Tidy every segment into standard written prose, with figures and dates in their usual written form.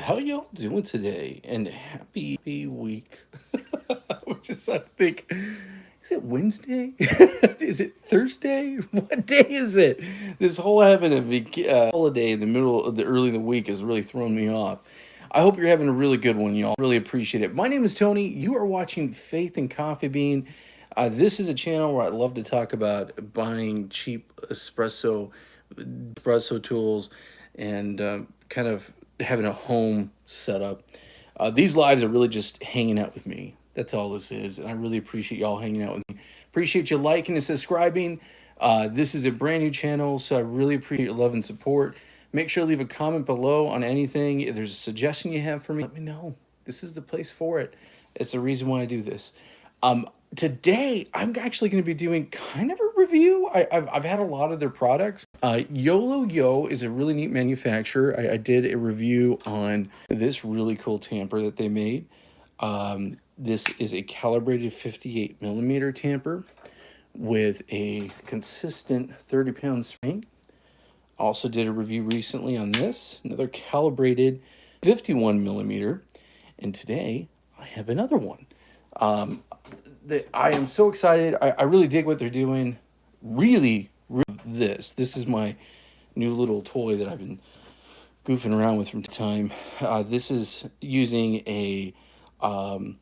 how y'all doing today? And happy week. Which is, I think, is it Wednesday? Is it Thursday? What day is it? This whole having a holiday in the middle of the early in the week is really throwing me off. I hope you're having a really good one, y'all. Really appreciate it. My name is Tony. You are watching Faith and Coffee Bean. This is a channel where I love to talk about buying cheap espresso tools and kind of having a home setup. These lives are really just hanging out with me. That's all this is. And I really appreciate y'all hanging out with me. Appreciate you liking and subscribing. This is a brand new channel, so I really appreciate your love and support. Make sure to leave a comment below on anything. If there's a suggestion you have for me, let me know. This is the place for it. It's the reason why I do this. Today, I'm actually going to be doing kind of a review. I've had a lot of their products. YOLOYO is a really neat manufacturer. I did a review on this really cool tamper that they made. This is a calibrated 58mm tamper with a consistent 30-pound spring. Also did a review recently on this, another calibrated 51mm. And today, I have another one. I am so excited. I really dig what they're doing. Really, this is my new little toy that I've been goofing around with from time. This is using a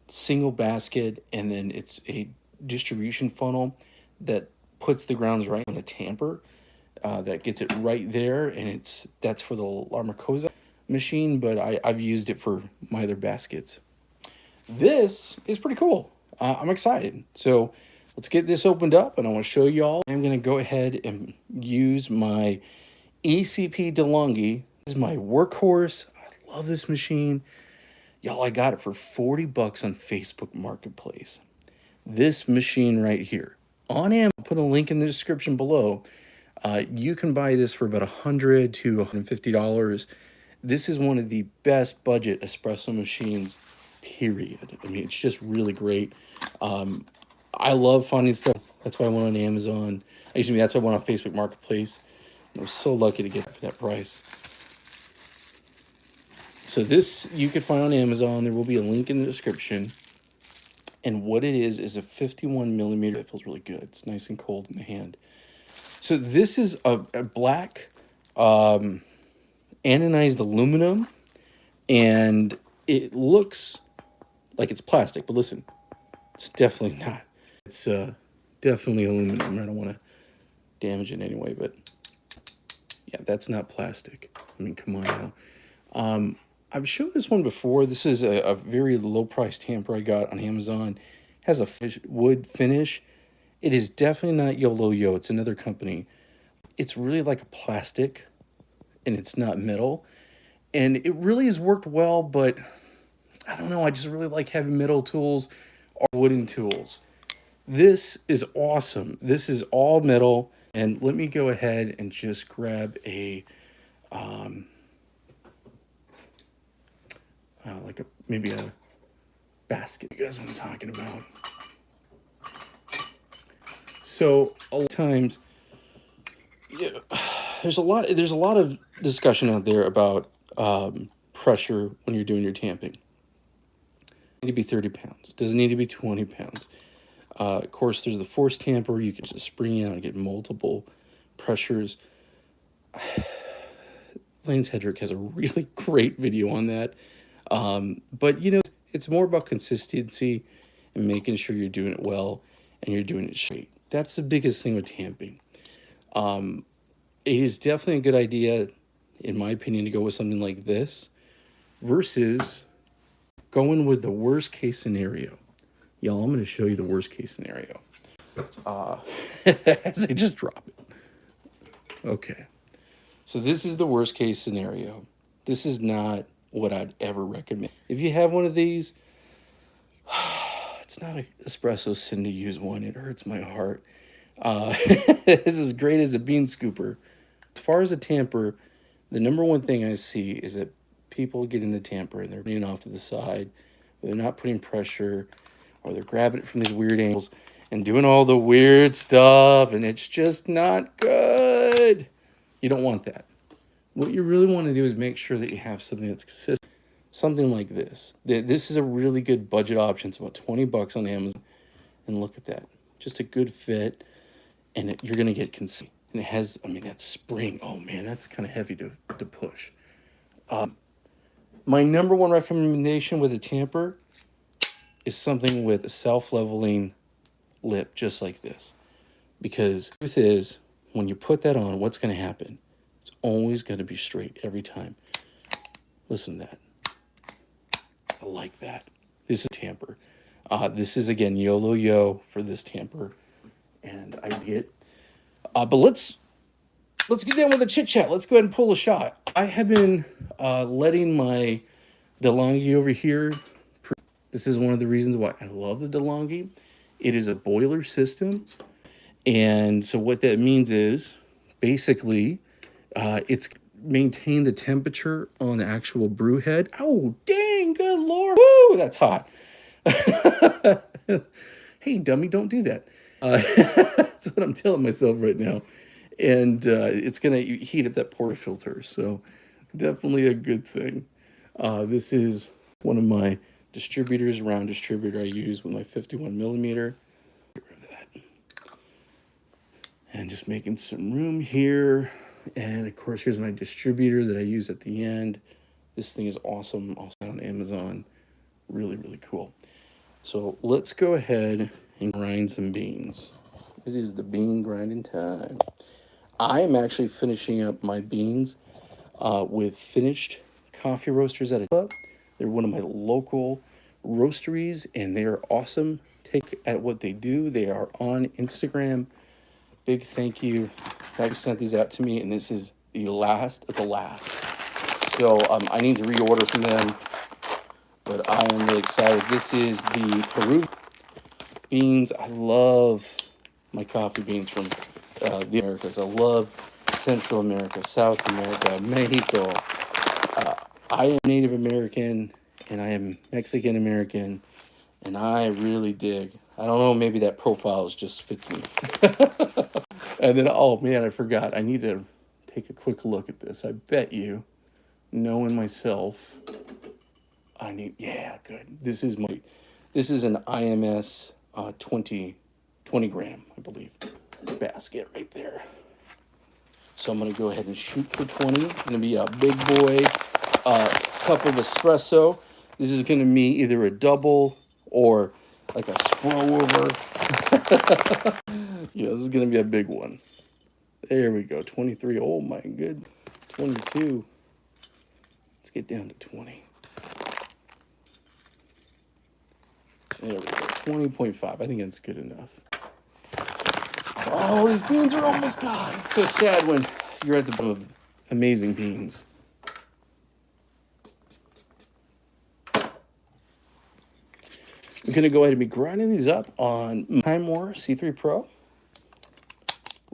single basket, and then it's a distribution funnel that puts the grounds right on a tamper. That gets it right there, and that's for the Larmacosa machine, but I've used it for my other baskets. This is pretty cool. I'm excited. So let's get this opened up, and I want to show y'all. I'm going to go ahead and use my ECP Delonghi. This is my workhorse. I love this machine. Y'all, I got it for 40 bucks on Facebook Marketplace. This machine right here. On Amazon, I'll put a link in the description below. You can buy this for about $100 to $150. This is one of the best budget espresso machines, period. I mean, it's just really great. I love finding stuff. That's why I went on Amazon. Actually, that's why I went on Facebook Marketplace. I was so lucky to get it for that price. So this you can find on Amazon. There will be a link in the description. And what it is a 51mm. It feels really good. It's nice and cold in the hand. So this is a black anodized aluminum, and it looks like it's plastic, but listen, it's definitely not. It's definitely aluminum. I don't want to damage it anyway, but yeah, that's not plastic. I mean, come on now. I've showed this one before. This is a very low-priced tamper I got on Amazon. It has a wood finish. It is definitely not YOLOYO. It's another company. It's really like a plastic, and it's not metal. And it really has worked well, but I don't know. I just really like having metal tools or wooden tools. This is awesome. This is all metal. And let me go ahead and just grab a, maybe a basket. You guys know what I'm talking about. So a lot of times, yeah, there's a lot of discussion out there about pressure when you're doing your tamping. It need to be 30 pounds. It doesn't need to be 20 pounds. Of course, there's the force tamper. You can just spring out and get multiple pressures. Lance Hedrick has a really great video on that. But, you know, it's more about consistency and making sure you're doing it well and you're doing it straight. That's the biggest thing with tamping. It is definitely a good idea, in my opinion, to go with something like this versus going with the worst case scenario. Y'all, I'm going to show you the worst case scenario. As I just drop it. Okay. So this is the worst case scenario. This is not what I'd ever recommend. If you have one of these, it's not an espresso sin to use one. It hurts my heart. It's as great as a bean scooper. As far as a tamper, the number one thing I see is that people get in the tamper and they're leaning off to the side, or they're not putting pressure, or they're grabbing it from these weird angles and doing all the weird stuff, and it's just not good. You don't want that. What you really want to do is make sure that you have something that's consistent. something like this. This is a really good budget option. It's about 20 bucks on Amazon. And look at that. Just a good fit. And you're going to get consistency. And it has, I mean, that spring. Oh, man, that's kind of heavy to push. My number one recommendation with a tamper is something with a self-leveling lip, just like this. Because the truth is, when you put that on, what's going to happen? It's always going to be straight every time. Listen to that. I like that. This is a tamper. This is, again, YOLOYO for this tamper. And I get... but let's get down with the chit-chat. Let's go ahead and pull a shot. I have been letting my Delonghi over here. This is one of the reasons why I love the Delonghi. It is a boiler system. And so what that means is, basically, it's maintain the temperature on the actual brew head. Oh, dang, good Lord. Woo, that's hot. Hey, dummy, don't do that. That's what I'm telling myself right now. And it's going to heat up that portafilter. So definitely a good thing. This is one of my distributors, round distributor I use with my 51 millimeter. And just making some room here. And of course, here's my distributor that I use at the end. This thing is awesome. Also on Amazon. Really, really cool. So let's go ahead and grind some beans. It is the bean grinding time. I am actually finishing up my beans with finished coffee roasters at a club. They're one of my local roasteries, and they are awesome. Take at what they do. They are on Instagram. Big thank you. They sent these out to me, and this is the last of the last. So I need to reorder from them, but I am really excited. This is the Peru beans. I love my coffee beans from the Americas. I love Central America, South America, Mexico. I am Native American, and I am Mexican American, and I really dig. I don't know, maybe that profile just fits me. And then, oh man, I forgot. I need to take a quick look at this. I bet you, knowing myself, yeah, good. This is an IMS 20 gram, I believe, basket right there. So I'm going to go ahead and shoot for 20. It's going to be a big boy cup of espresso. This is going to be either a double or like a scroll over. Yeah, this is going to be a big one. There we go. 23. Oh my good. 22. Let's get down to 20. There we go. 20.5. I think that's good enough. Oh, these beans are almost gone. It's so sad when you're at the bottom of amazing beans. I'm going to go ahead and be grinding these up on Time War C3 Pro.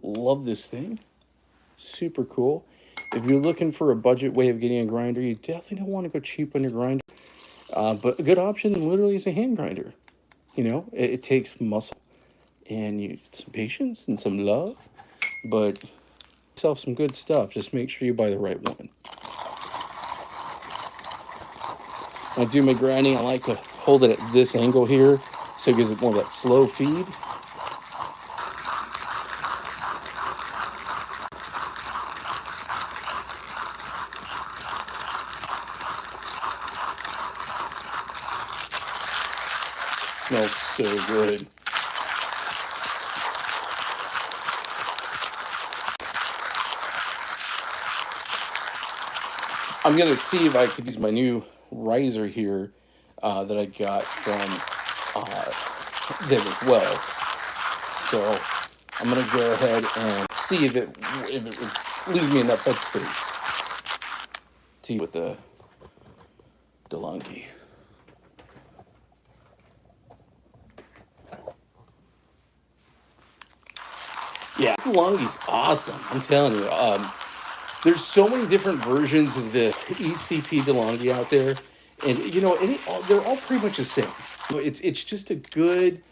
Love this thing. Super cool. If you're looking for a budget way of getting a grinder, you definitely don't want to go cheap on your grinder. But a good option literally is a hand grinder. You know, it takes muscle and some patience and some love. But yourself some good stuff. Just make sure you buy the right one. When I do my grinding, I like to hold it at this angle here so it gives it more of that slow feed. Smells so good. I'm going to see if I could use my new riser here that I got from them as well. So I'm going to go ahead and see if it leaves me enough headspace to with the Delonghi. Yeah, Delonghi's awesome. I'm telling you. There's so many different versions of the ECP Delonghi out there, and you know, they're all pretty much the same. It's just a good.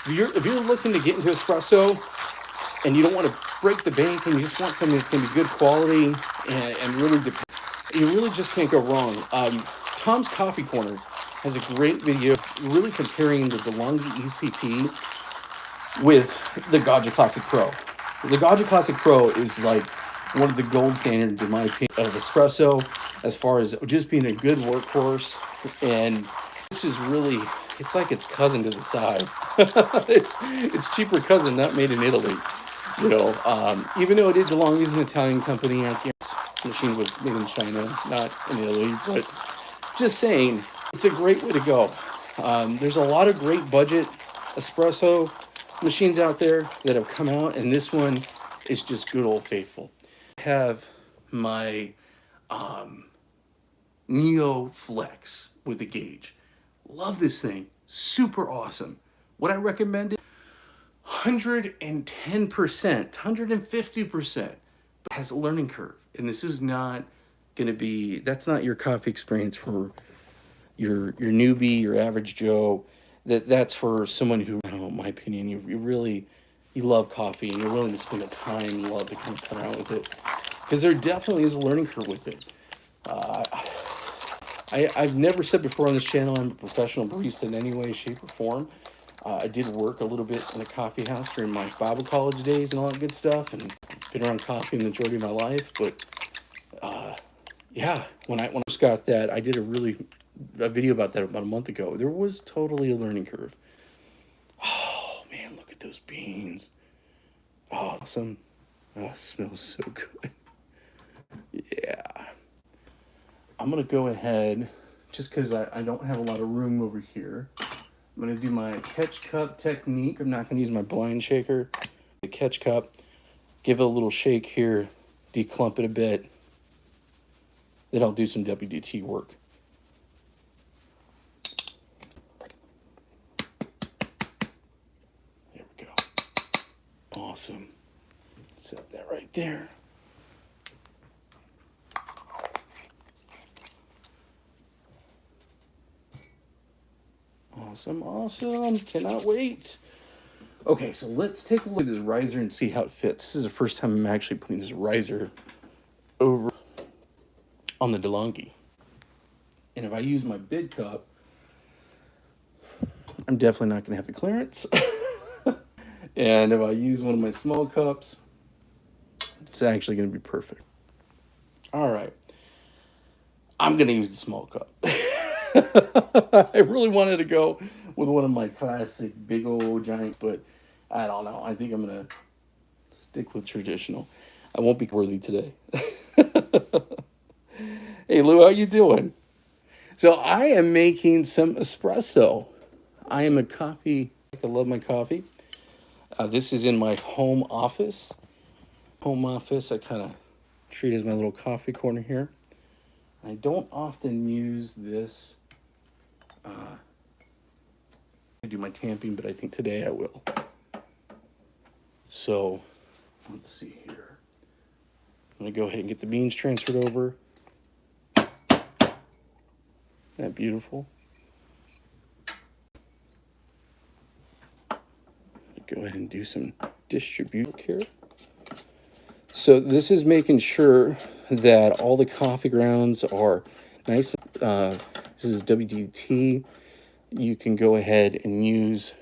If you're looking to get into espresso, and you don't want to break the bank, and you just want something that's going to be good quality and really, you really just can't go wrong. Tom's Coffee Corner has a great video really comparing the DeLonghi ECP with the Gaggia Classic Pro. The Gaggia Classic Pro is like one of the gold standards, in my opinion, of espresso as far as just being a good workhorse. And this is really, it's like its cousin to the side. it's cheaper cousin, not made in Italy. You know, even though it is DeLonghi is an Italian company, I guess the machine was made in China, not in Italy. But just saying, it's a great way to go. There's a lot of great budget espresso machines out there that have come out, and this one is just good old faithful. I have my Neo Flex with the gauge. Love this thing. Super awesome. Would I recommend it? 110%, 150%. But it has a learning curve. And this is not going to be, that's not your coffee experience for your newbie, your average Joe. That's for someone who, I don't know, in my opinion, you love coffee and you're willing to spend the time and love to kind of play around with it. Because there definitely is a learning curve with it. I've never said before on this channel I'm a professional barista in any way, shape, or form. I did work a little bit in a coffee house during my Bible college days and all that good stuff, and been around coffee the majority of my life. But yeah, when I first got that, I did a video about that about a month ago. There was totally a learning curve. Oh man, look at those beans. Oh, awesome. Oh, it smells so good. Yeah. I'm going to go ahead, just because I don't have a lot of room over here. I'm going to do my catch cup technique. I'm not going to use my blind shaker. The catch cup, give it a little shake here, declump it a bit. Then I'll do some WDT work. There we go. Awesome. Set that right there. Awesome, awesome. Cannot wait. Okay, so let's take a look at this riser and see how it fits. This is the first time I'm actually putting this riser over on the Delonghi. And if I use my big cup, I'm definitely not going to have the clearance. And if I use one of my small cups, it's actually going to be perfect. All right. I'm going to use the small cup. I really wanted to go with one of my classic big old giant, but I don't know. I think I'm going to stick with traditional. I won't be worthy today. Hey, Lou, how you doing? So I am making some espresso. I am a coffee. I love my coffee. This is in my home office. I kind of treat it as my little coffee corner here. I don't often use this. I do my tamping, but I think today I will. So, let's see here. I'm going to go ahead and get the beans transferred over. Isn't that beautiful? Go ahead and do some distribution here. So this is making sure that all the coffee grounds are nice. This is WDT. You can go ahead and use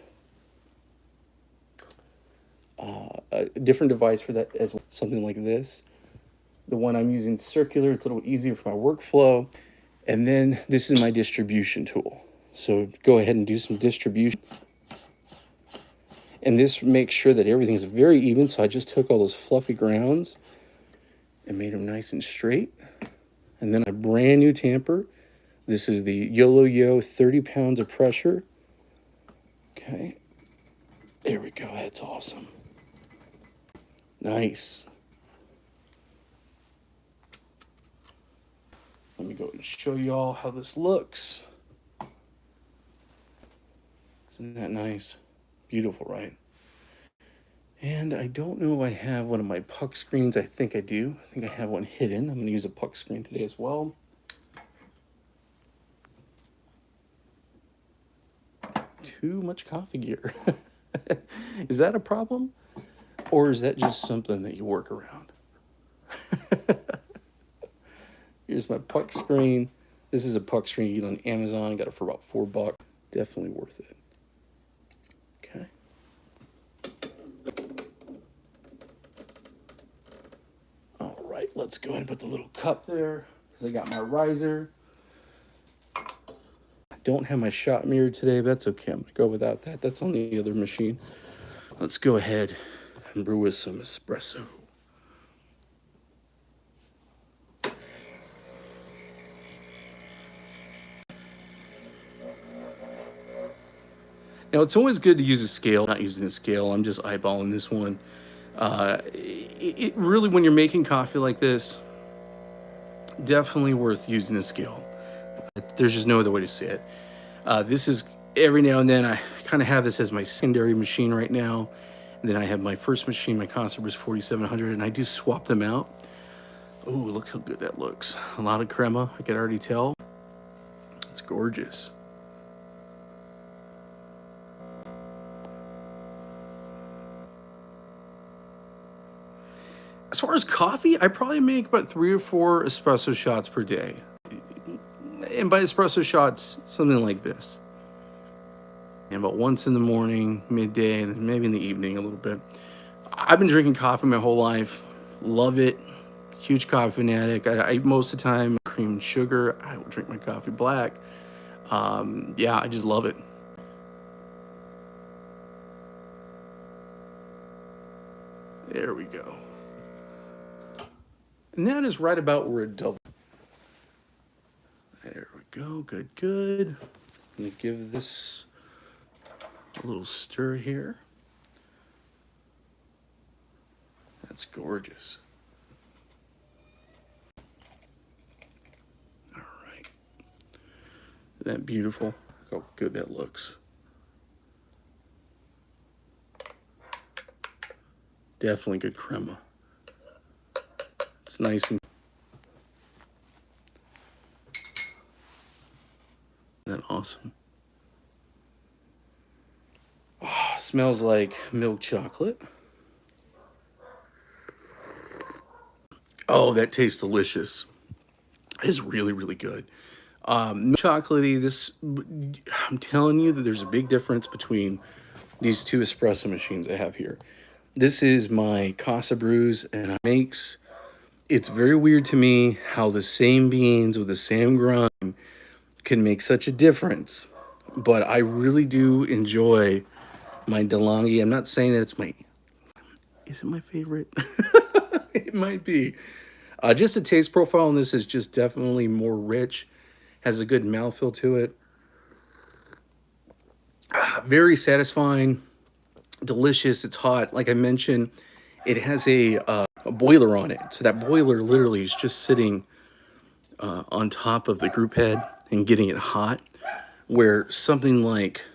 a different device for that as well. Something like this. The one I'm using circular. It's a little easier for my workflow. And then this is my distribution tool. So go ahead and do some distribution. And this makes sure that everything's very even. So I just took all those fluffy grounds and made them nice and straight. And then a brand new tamper. This is the YOLOYO 30 pounds of pressure. Okay. There we go. That's awesome. Nice. Let me go and show you all how this looks. Isn't that nice? Beautiful, right? And I don't know if I have one of my puck screens. I think I do. I think I have one hidden. I'm going to use a puck screen today as well. Too much coffee gear. Is that a problem? Or is that just something that you work around? Here's my puck screen. This is a puck screen you get on Amazon. Got it for about $4. Definitely worth it. Okay. All right, let's go ahead and put the little cup there because I got my riser. I don't have my shot mirror today, but that's okay. I'm gonna go without that. That's on the other machine. Let's go ahead and brew with some espresso. Now, it's always good to use a scale. I'm not using a scale. I'm just eyeballing this one. It really, when you're making coffee like this, definitely worth using a scale. There's just no other way to say it. This is every now and then I kind of have this as my secondary machine right now. And then I have my first machine, my Concept 4700, and I do swap them out. Ooh, look how good that looks. A lot of crema, I can already tell. It's gorgeous. As far as coffee, I probably make about 3 or 4 espresso shots per day. And by espresso shots, something like this. And about once in the morning, midday, and maybe in the evening a little bit. I've been drinking coffee my whole life. Love it. Huge coffee fanatic. I most of the time, cream and sugar. I will drink my coffee black. Yeah, I just love it. There we go. And that is right about where it doubles. There we go. Good, good. I'm going to give this a little stir here. That's gorgeous. All right. Isn't that beautiful? Look how good that looks. Definitely good crema. It's nice and awesome. Oh, smells like milk chocolate. Oh, that tastes delicious. It is really, really good. Chocolatey, this, I'm telling you that there's a big difference between these two espresso machines I have here. This is my Casa Brews, and it makes, it's very weird to me how the same beans with the same grind can make such a difference. But I really do enjoy my Delonghi. I'm not saying that it's my, is it my favorite? It might be. Just the taste profile on this is just definitely more rich. Has a good mouthfeel to it. Very satisfying. Delicious. It's hot. Like I mentioned, it has a boiler on it. So that boiler literally is just sitting on top of the group head and getting it hot. Where something like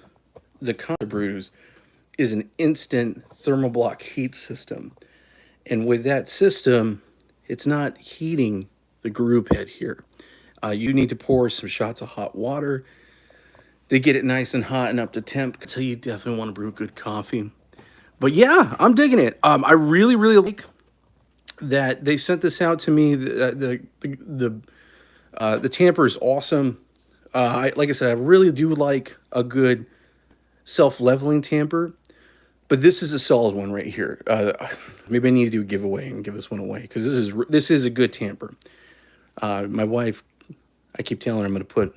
the Casa Brews is an instant thermoblock heat system. And with that system, it's not heating the group head here. You need to pour some shots of hot water to get it nice and hot and up to temp. So you definitely want to brew good coffee. But yeah, I'm digging it. I really, really like that they sent this out to me. The tamper is awesome. Like I said, I really do like a good self-leveling tamper. But this is a solid one right here. Maybe I need to do a giveaway and give this one away because this is a good tamper. My wife, I keep telling her I'm going to put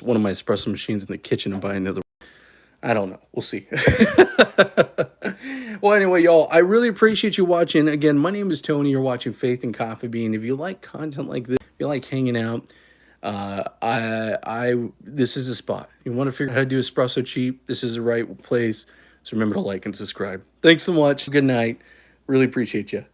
one of my espresso machines in the kitchen and buy another one. I don't know. We'll see. Well, anyway, y'all, I really appreciate you watching. Again, my name is Tony. You're watching Faith and Coffee Bean. If you like content like this, if you like hanging out, this is a spot. You want to figure out how to do espresso cheap, this is the right place. So remember to like and subscribe. Thanks so much. Good night. Really appreciate you.